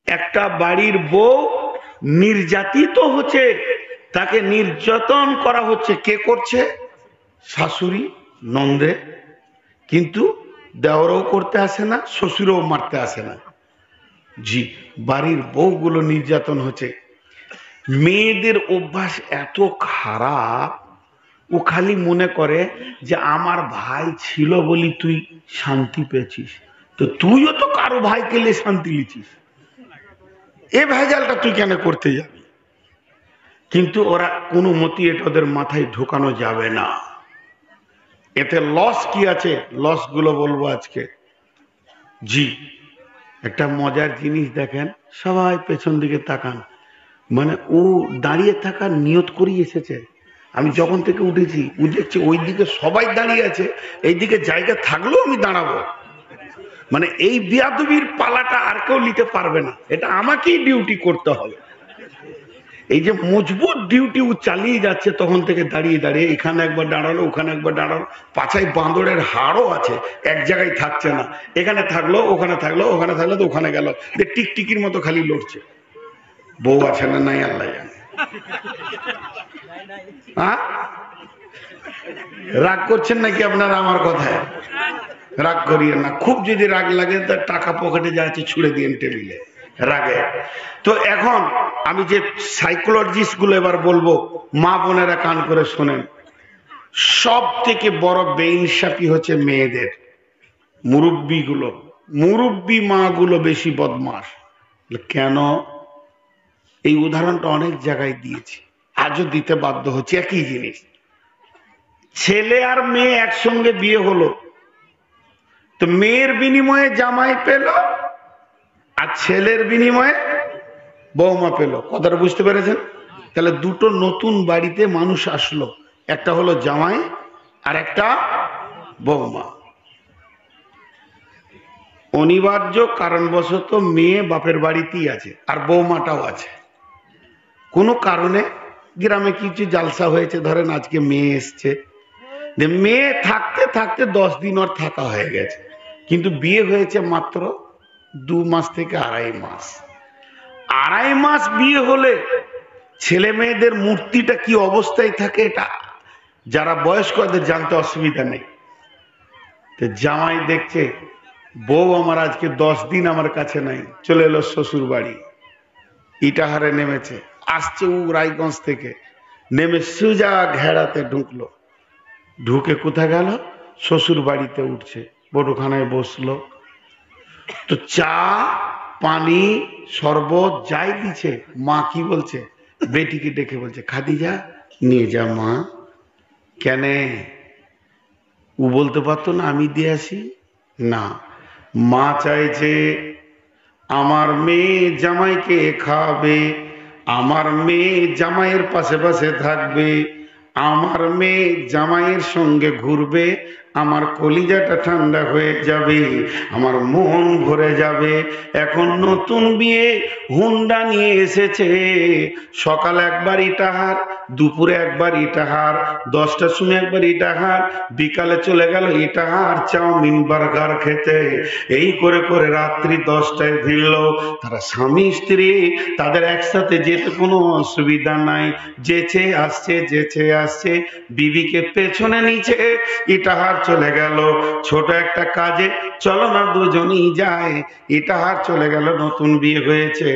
একটা বাড়ির বউ নির্যাতিত হচ্ছে, তাকে নির্যাতন করা হচ্ছে। কে করছে? শাশুড়ি, নন্দে। কিন্তু দেওরও করতে আসে না, শ্বশুরও মারতে আসে না। জি, বাড়ির বউগুলো নির্যাতন হচ্ছে। মেয়েদের অভ্যাস এত খারাপ, ও খালি মনে করে যে আমার ভাই ছিল বলি তুই শান্তি পেয়েছিস, তো তুইও তো কারো ভাই কেলে শান্তি লিছিস, এ ভেজালটা তুই কেন করতে যাবি? কিন্তু ওরা কোনো মতে এটা ওদের মাথায় ঢোকানো যাবে না। এতে লস কি আছে, লস গুলো বলবো আজকে। জি, একটা মজার জিনিস দেখেন, সবাই পেছন দিকে তাকান, মানে ও দাঁড়িয়ে থাকার নিয়ত করেই এসেছে। আমি যখন থেকে উঠেছি ও দেখছি ওই দিকে সবাই দাঁড়িয়ে আছে, এইদিকে জায়গা থাকলেও আমি দাঁড়াবো। মানে এই বিয়াদবির পালাটা আর কেউ নিতে পারবে না, এটা আমাকেই ডিউটি করতে হবে। এই যে মজবুত ডিউটি ও চালিয়ে যাচ্ছে, তখন থেকে দাঁড়িয়ে দাঁড়িয়ে এখানে একবার দাঁড়ালো, ওখানে একবার দাঁড়ালো। পাছায় বাঁদরের হাড়ও আছে, এক জায়গায় থাকছে না, এখানে থাকলো ওখানে থাকলো, ওখানে থাকলো তো ওখানে গেল, টিকটিকির মতো খালি লড়ছে। বউ আছে না নাই আল্লাহ জানে। হ্যাঁ, রাগ করছেন নাকি আপনারা আমার কথায়? রাগ করিয়েন না, খুব যদি রাগ লাগে তার টাকা পকেটে যা আছে ছুড়ে দিয়েন টেবিলে রাগে। তো এখন আমি যে সাইকোলজিস্ট গুলো এবার বলবো, মা বোনেরা কান করে শোনেন। সব থেকে বড় বেইনসাফি হচ্ছে মেয়েদের। মুরব্বী মা গুলো বেশি বদমাস। কেন? এই উদাহরণটা অনেক জায়গায় দিয়েছি, আজও দিতে বাধ্য হচ্ছে। একই জিনিস, ছেলে আর মেয়ে একসঙ্গে বিয়ে হলো, তো মেয়ের বিনিময়ে জামাই পেল আর ছেলের বিনিময়ে বৌমা পেল। কথাটা বুঝতে পেরেছেন? তাহলে দুটো নতুন বাড়িতে মানুষ আসলো, একটা হলো জামাই আর একটা বৌমা। অনিবার্য কারণবশত মেয়ে বাপের বাড়িতেই আছে আর বৌমাটাও আছে। কোনো কারণে গ্রামে কিছু জালসা হয়েছে, ধরেন আজকে মেয়ে এসছে, মেয়ে থাকতে থাকতে 10 দিন ওর থাকা হয়ে গেছে, কিন্তু বিয়ে হয়েছে মাত্র 2 মাস থেকে 2.5 মাস। 2.5 মাস বিয়ে হলে ছেলে মেয়েদের মূর্তিটা কি অবস্থায় থাকে, এটা যারা বয়স্কদের জানতে অসুবিধা নেই। তো জামাই দেখছে বউ আমার আজকে 10 দিন আমার কাছে নাই, চলে এলো শ্বশুর বাড়ি, ইটাহারে নেমেছে, আসছে ও রায়গঞ্জ থেকে, নেমে সোজা ঘেরাতে ঢুকলো, ঢুকে কোথায় গেল? শ্বশুর বাড়িতে উঠছে, বড়খানায় বসলো। তো চা পানি শরবত যাই দিচ্ছে, মা কি বলছে? বেটিকে ডেকে বলছে, খাদিজা নিয়ে যা মা। কেন? ও বলতে পারতো না আমি দিয়ে আসি? না, মা চাইছে আমার মেয়ে জামাইকে খাবে, আমার মেয়ে জামাইয়ের পাশে পাশে থাকবে, আমার মেয়ে জামাইয়ের সঙ্গে ঘুরবে, আমার কলিজাটা ঠান্ডা হয়ে যাবে, আমার মন ভরে যাবে। এখন নতুন বিয়ে হুন্ডা নিয়ে এসেছে, সকালে একবার ইটাহার, দুপুরে একবার ইটাহার, 10টার সময় একবার ইটাহার, বিকালে চলে গেল ইটাহার চাউমিন বার্গার খেতে। এই করে করে রাত্রি 10টায় ফিরল। তারা স্বামী স্ত্রী, তাদের একসাথে যেতে কোনো অসুবিধা নাই, যেচে আসছে, বিবিকে পেছনে নিচে ইটাহার চলে গেল ছোট একটা কাজে, চলো না দুজনই যায়। ইটাহার চলে গেল, নতুন বিয়ে হয়েছে,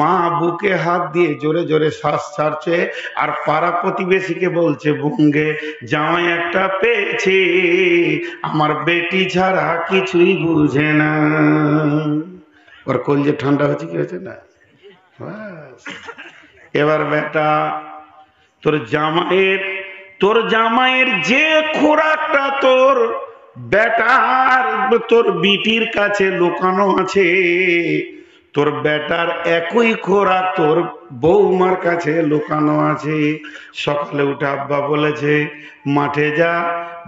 মা বুকে হাত দিয়ে জোরে জোরে শ্বাস ছাড়ছে, আর পাড়া প্রতিবেশীকে বলছে, বুঙ্গে জামাই একটা পেয়েছে, আমার বেটি ছাড়া কিছুই বুঝে না। ওর কলজে ঠান্ডা হচ্ছে, কি হয়েছে না? এবার বেটা, তোর জামাইয়ের যে খোরাকটা তোর বেটার তোর বিটির কাছে লুকানো আছে, তোর বেটার একই খোরাক তোর বৌমার কাছে লুকানো আছে। সকালে উঠে আব্বা বলেছে, মাঠে যা,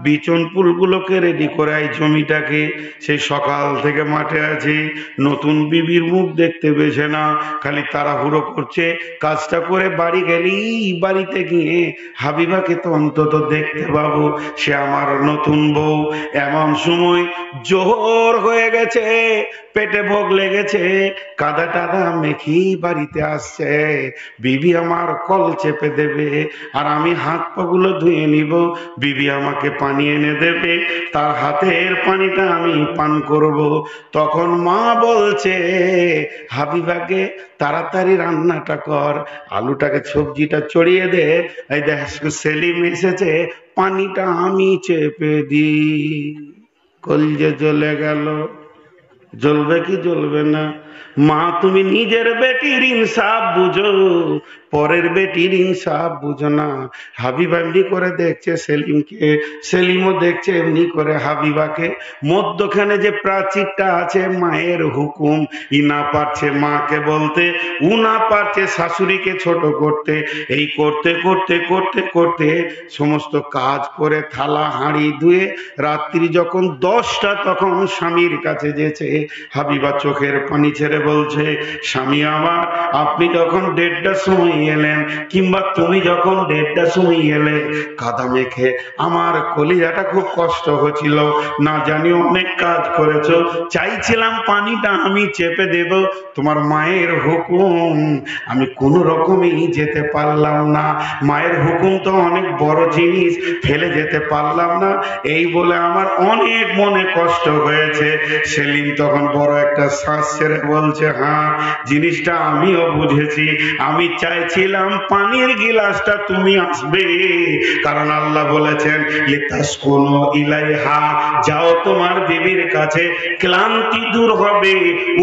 বিচন ফুলগুলোকে রেডি করাই জমিটাকে। সেই সকাল থেকে মাঠে আছে, নতুন বিবির মুখ দেখতে পেয়েছে না, খালি তাড়াহুড়ো করছে। কাজটা করে বাড়ি গেলি, বাড়িতে গিয়ে হাবিবাকে তো অন্তত দেখতে পাবো, সে আমার নতুন বউ। এমন সময় জোহর হয়ে গেছে, পেটে ভোগ লেগেছে, কাদা টাদা মেখি বাড়িতে আসছে, বিবি আমার কল চেপে দেবে আর আমি হাত পাগুলো ধুয়ে নিব, বিবি আমাকে পানি এনে দেবে, তার হাতের পানিটা আমি পান করব। তখন মা বলছে, হাবিবাকে তাড়াতাড়ি রান্নাটা কর, আলুটাকে সবজিটা চড়িয়ে দে, এই দেখ সেলিম এসেছে, পানিটা আমি চেপে দিই। কলজে জ্বলে গেল। জ্বলবে কি জ্বলবে না? মা তুমি নিজের বেটির ইনসাফ বুঝো, পরের বেটির ইনসাফ বুঝো না। হাবিবা এমনি করে দেখছে সেলিমকে, সেলিমও দেখছে এমনি করে হাবিবাকে। মধ্যখানে যে প্রাচীরটা আছে মায়ের হুকুম, ই না পারছে মাকে বলতে, ও না পারছে শাশুড়িকে ছোট করতে। এই করতে করতে করতে করতে সমস্ত কাজ করে থালা হাঁড়ি ধুয়ে রাত্রি যখন 10টা তখন স্বামীর কাছে যেছে। হাবিবা চোখের পানি ছেড়ে বলছে, স্বামী আমার, আপনি যখন 1:30টার সময় এলেন, কিংবা তুমি যখন 1:30টার সময় এলে, কাদা মেখে আমার কলিজাটা খুব কষ্ট হচ্ছিল, না জানি অনেক কাজ করেছো, চাইছিলাম পানিটা আমি চেপে দেব, তোমার মায়ের হুকুম, আমি কোনো রকমই যেতে পারলাম না, মায়ের হুকুম তো অনেক বড় জিনিস, ফেলে যেতে পারলাম না, এই বলে আমার অনেক মনে কষ্ট হয়েছে। সেলিম তখন বড় একটা শ্বাস ছেড়ে বলছে, হ্যাঁ জিনিসটা আমিও বুঝেছি, আমি চাইছিলাম পানির গিলাসটা তুমি আসবে, কারণ আল্লাহ বলেছেন লিতাসকুনু ইলাইহা, যাও তোমার বিবির কাছে, ক্লান্তি দূর হবে,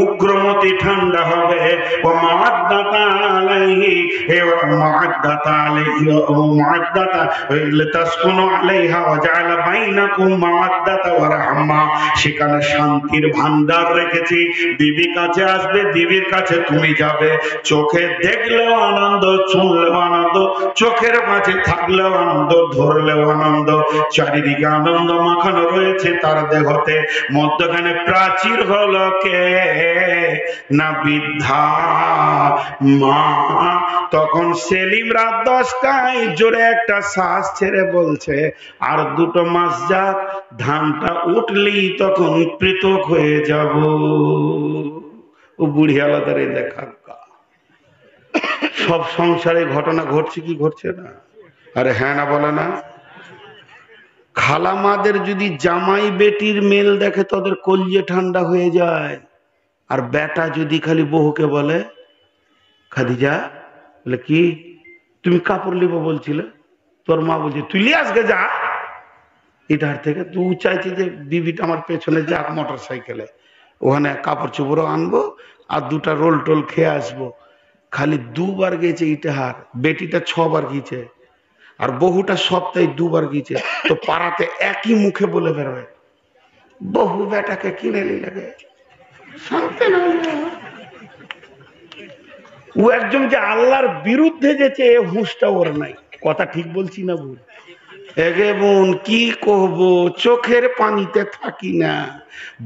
উগ্রমতি ঠান্ডা হবে, ওয়া মাআদ্দাতা আলাইহি, হে মাআদ্দাতা আলাইহি, ও মাআদ্দাতা লিতাসকুনু আলাইহা ওয়া জাআলা বাইনাকুম মাআদ্দাতা ওয়া রাহমা, সেখানে শান্তির ভান্ডার রেখেছি, বিবি কাছে আসবে, বিবির কাছে তুমি যাবে, চোখে দেখলেও আনন্দ, শুনলেও আনন্দ, চোখের মাঝে থাকলেও আনন্দ, ধরলেও আনন্দ, চারিদিকে আনন্দ মাখানো রয়েছে তার দেহতে। মধ্যখানে প্রাচীর হলো কে না? বৃদ্ধা মা। তখন সেলিম রাত 10টায় জোরে একটা শ্বাস ছেড়ে বলছে, আর 2টো মাস যাক, ধানটা উঠলেই তখন পৃথক হয়ে যাব। ও বুড়ি আলাদারে দেখা, সব সংসারে ঘটনা ঘটছে কি ঘটছে না? আরে হ্যাঁ না বলে না? খালামাদের যদি জামাই বেটির মেল দেখে তাদের কলিজে ঠান্ডা হয়ে যায়, আর বেটা যদি খালি বহুকে বলে, খাদিজা বলে কি তুমি কাপড় লিবো বলছিলে, তোর মা বলছে তুই লিয়ে আজকে যা, এটার থেকে তুই চাইছি যে বিবিটা আমার পেছনে যাক মোটর সাইকেলে, ওখানে কাপড় চোপড়ও আনবো আর 2টা রোল টোল খেয়ে আসবো। খালি 2বার গেছে ইটাহার, বেটিটা 6বার গিয়েছে, আর বহুটা সপ্তাহে 2বার গিয়েছে, তো পাড়াতে একই মুখে বলে বেরোয়, বহু বেটাকে কিনে নিলে শান্তি না। ও একজন যে আল্লাহর বিরুদ্ধে যেছে, এ হুঁশটা ওর নাই। কথা ঠিক বলছি না ভুল? এগে বোন কি কহবো, চোখের পানিতে থাকি না।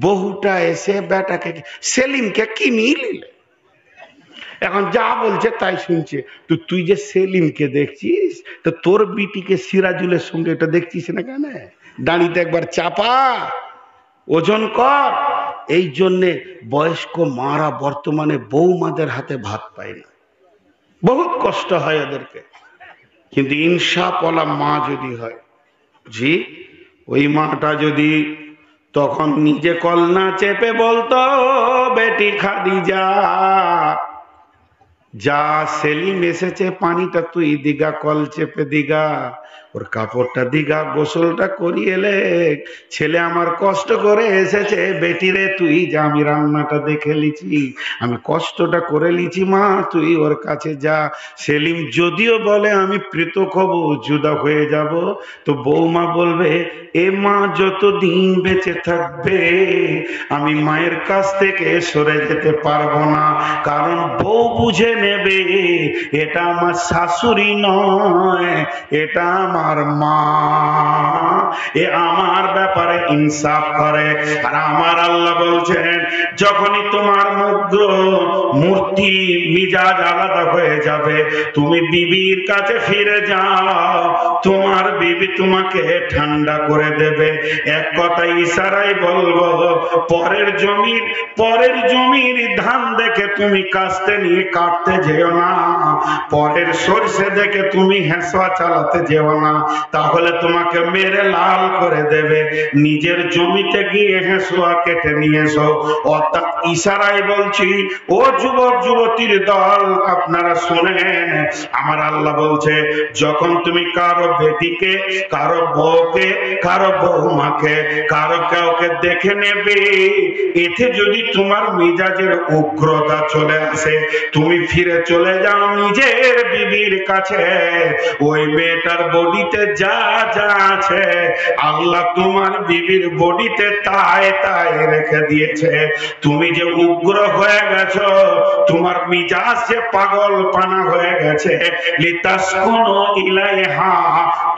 বহুটা এসে বেটাকে সেলিমকে কিনে নিলে, এখন যা বলছে তাই শুনছে। তো তুই যে সেলিমকে দেখছিস, তো তোর বিটিকে সিরাজুলের সঙ্গে এটা দেখছিস না কেন? দাঁড়িতে একবার চাপা, ওজন কর। এই জন্যে বয়স্ক মারা বর্তমানে বৌমাদের হাতে ভাত পায় না, বহুত কষ্ট হয় ওদেরকে। কিন্তু ইনসাফওয়ালা মা যদি হয়, জি ওই মাটা যদি তখন নিজে কল না চেপে বলতো, বেটি খাদিজা যা, সেলিম এসেছে, পানিটা তুই দিগা, কল চেপে দিগা, ওর কাপড়টা দিগা, গোসলটা করিয়ে এলে, ছেলে আমার কষ্ট করে এসেছে, বেটিরে তুই যা, আমি রান্নাটা দেখে লিছি, আমি কষ্টটা করে লিছি, মা তুই ওর কাছে যা। সেলিম যদিও বলে আমি পৃথক হব, জুদা হয়ে যাব, তো বৌমা বলবে, এ মা যতদিন বেঁচে থাকবে আমি মায়ের কাছ থেকে সরে যেতে পারবো না, কারণ বউ বুঝে নেবে এটা আমার শাশুড়ি নয়, এটা আমার মা। এ আমার ব্যাপারে ইনসাফ করে। আর আমার আল্লাহ বলছেন, যখনই তোমার মূর্তি মিজাজ আলাদা হয়ে যাবে, তুমি বিবির কাছে ফিরে যাও, তোমার বিবি তোমাকে ঠান্ডা করে দেবে। এক কথা ইশারায় বলবো, পরের জমির ধান দেখে তুমি কাস্তে নিয়ে কাটতে যেও না, পরের সরষে দেখে তুমি হেঁসা চালাতে যেও না, তাহলে তোমাকে মেরে লাল করে দেবে। নিজের জমিতে গিয়ে হেঁসুয়া কেটে নিয়ে এসো। অর্থাৎ ইশারায় বলছি, ও যুবক যুবতীর দল, আপনারা শোনেন, আমার আল্লাহ বলছে, যখন তুমি কারো বেটিকে, কারো বউকে, কারো বৌমাকে, কারো কাউকে দেখে নেবে, এতে যদি তোমার মেজাজের উগ্রতা চলে আসে, তুমি ফিরে চলে যাও নিজের বিবির কাছে। ওই মেয়েটার বডিতে যা যা আছে, আল্লাহ তোমার বিবির বডিতে তাই তাই রেখে দিয়েছে। তুমি যে উগ্র হয়ে গেছো, তোমার মিজাজ যে পাগল পানা হয়ে গেছে, লিতাসকুনু ইলাইহা,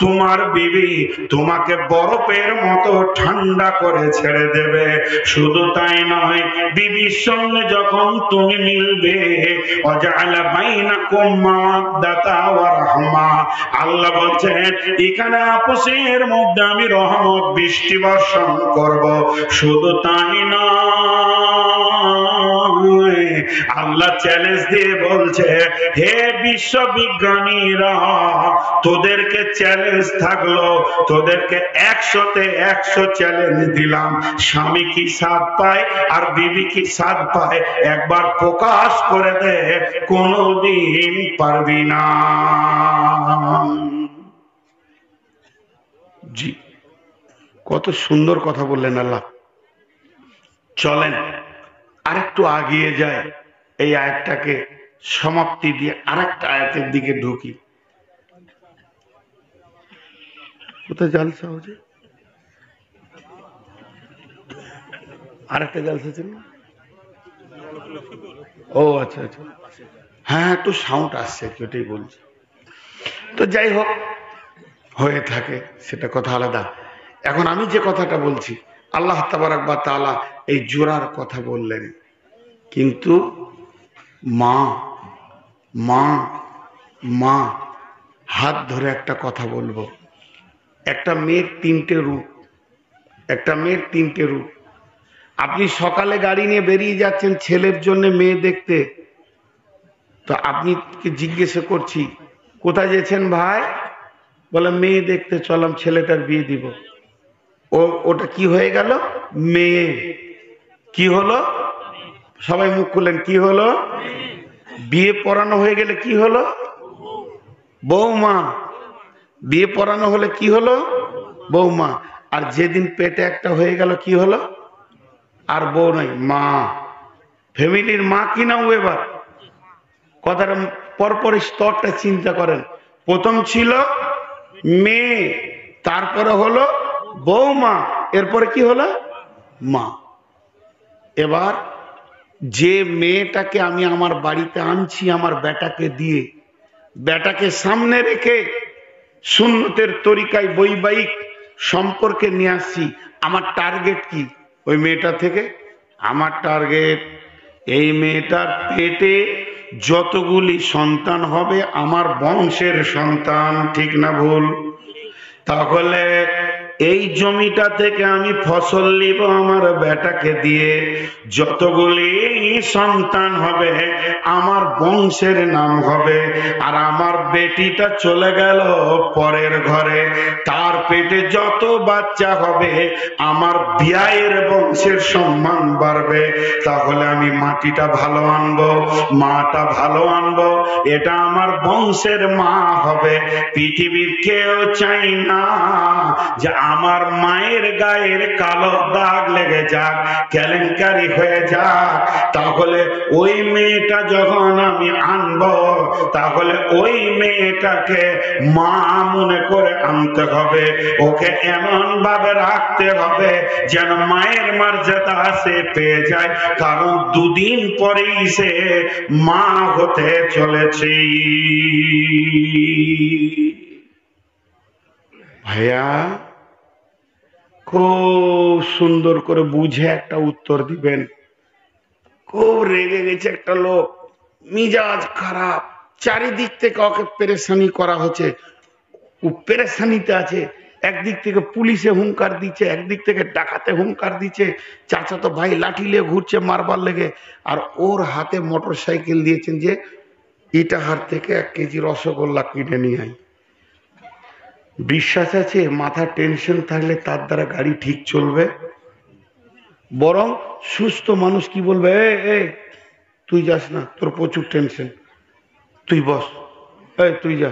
তোমার বিবি তোমাকে বরফের মতো ঠান্ডা করে ছেড়ে দেবে। শুধু তাই নয়, বিবির সঙ্গে যখন তুমি মিলবে, ওয়াজআলা বাইনাকুম মাওয়াদ্দাতা ওয়া রাহমা, আল্লাহ বলছেন এখানে আপোষের মধ্যে আমি রহমত বৃষ্টি বর্ষণ করব। শুধু তাই নয়, আল্লাহ চ্যালেঞ্জ দিয়ে বলছে, হে বিশ্ববিজ্ঞানীরা, তোদেরকে চ্যালেঞ্জ থাকলো, তোদেরকে 100-তে 100 চ্যালেঞ্জ দিলাম। স্বামী কি স্বাদ পায় আর বিবি কি স্বাদ পায়, একবার প্রকাশ করে দে, কোনদিন পারবি না। জি, কত সুন্দর কথা বললেন আল্লাহ। চলেন আরেকটু আগিয়ে যায়, এই আয়াতটাকে সমাপ্তি দিয়ে আরেকটা আয়াতের দিকে ঢুকি। কোথায় জালসা হচ্ছে? আরেকটা জালসা ছিল। ও আচ্ছা আচ্ছা, হ্যাঁ একটু সাউন্ড আসছে, ওটাই বলছি। তো যাই হোক, হয়ে থাকে, সেটা কথা আলাদা। এখন আমি যে কথাটা বলছি, আল্লাহ তাবারাক ওয়া তাআলা এই জোড়ার কথা বললেন, কিন্তু মা মা মা হাত ধরে একটা কথা বলবো। একটা মেয়ের 3টে রূপ, একটা মেয়ের 3টে রূপ। আপনি সকালে গাড়ি নিয়ে বেরিয়ে যাচ্ছেন ছেলের জন্য মেয়ে দেখতে, তো আপনি জিজ্ঞেস করছি, কোথায় যেছেন ভাই? বলে মেয়ে দেখতে চলাম, ছেলেটার বিয়ে দিব। ওটা কি হয়ে গেল? মেয়ে। কি হলো? সবাই মুখ খুললেন, কি হলো? বিয়ে পড়ানো হয়ে গেলে কি হলো? বৌমা। বিয়ে পড়ানো হলে কি হলো? বৌমা। আর যেদিন পেটে একটা হয়ে গেল কি হলো? আর বউ নাই, মা। ফ্যামিলির মা কি নাও? এবার কথাটা পরপর স্তরটা চিন্তা করেন। প্রথম ছিল মেয়ে, তারপরে হলো বৌমা, এরপরে কি হলো? মা। এবার যে মেয়েটাকে আমি আমার বাড়িতে আনছি আমার বেটাকে দিয়ে, বেটাকে সামনে রেখে সুন্নতের তরিকায় বৈবাহিক সম্পর্কে নিয়ে আসছি, আমার টার্গেট কি? ওই মেয়েটা থেকে আমার টার্গেট, এই মেয়েটার পেটে যতগুলি সন্তান হবে আমার বংশের সন্তান, ঠিক না ভুল? তাহলে এই জমিটা থেকে আমি ফসল নিব আমার বেটাকে দিয়ে, যতগুলি সন্তান হবে আমার বংশের নাম হবে। আর আমার বেটিটা চলে গেল পরের ঘরে, তার পেটে যত বাচ্চা হবে আমার বিয়ের বংশের সম্মান বাড়বে। তাহলে আমি মাটিটা ভালো আনবো, মাটা ভালো আনবো, এটা আমার বংশের মা হবে। পৃথিবীর কেউ চাই না যে আমার মায়ের গায়ের কালো দাগ লেগে যাক, কেলেঙ্কারি হয়ে যাক, তাহলে ওই মেয়েটা যখন আমি আনবো, তাহলে ওই মেয়েটাকে মা মনে করে আনতে হবে, ওকে এমন ভাবে রাখতে হবে যেন মায়ের মর্যাদা সে পেয়ে যায়, কারণ দুদিন পরেই সে মা হতে চলেছে। ভাইয়া খুব সুন্দর করে বুঝে একটা উত্তর দিবেন। খুব রেগে গেছে একটা লোক, মিজাজ খারাপ, চারিদিক থেকে ওকে পেরেশানি করা হচ্ছে, ও পেরেশানিতে আছে। একদিক থেকে পুলিশে হুঙ্কার দিচ্ছে, একদিক থেকে ডাকাতে হুঙ্কার দিচ্ছে, চাচাতো ভাই লাঠি নিয়ে ঘুরছে মারবার লেগে, আর ওর হাতে মোটর সাইকেল দিয়েছেন যে ইটাহার থেকে 1 কেজি রসগোল্লা কিনে নিয়ে আয়। বিশ্বাস আছে মাথা টেনশন থাকলে তার দ্বারা গাড়ি ঠিক চলবে? বরং সুস্থ মানুষ কি বলবে, এ তুই যাস না, তোর প্রচুর টেনশন, তুই বস, তুই যা,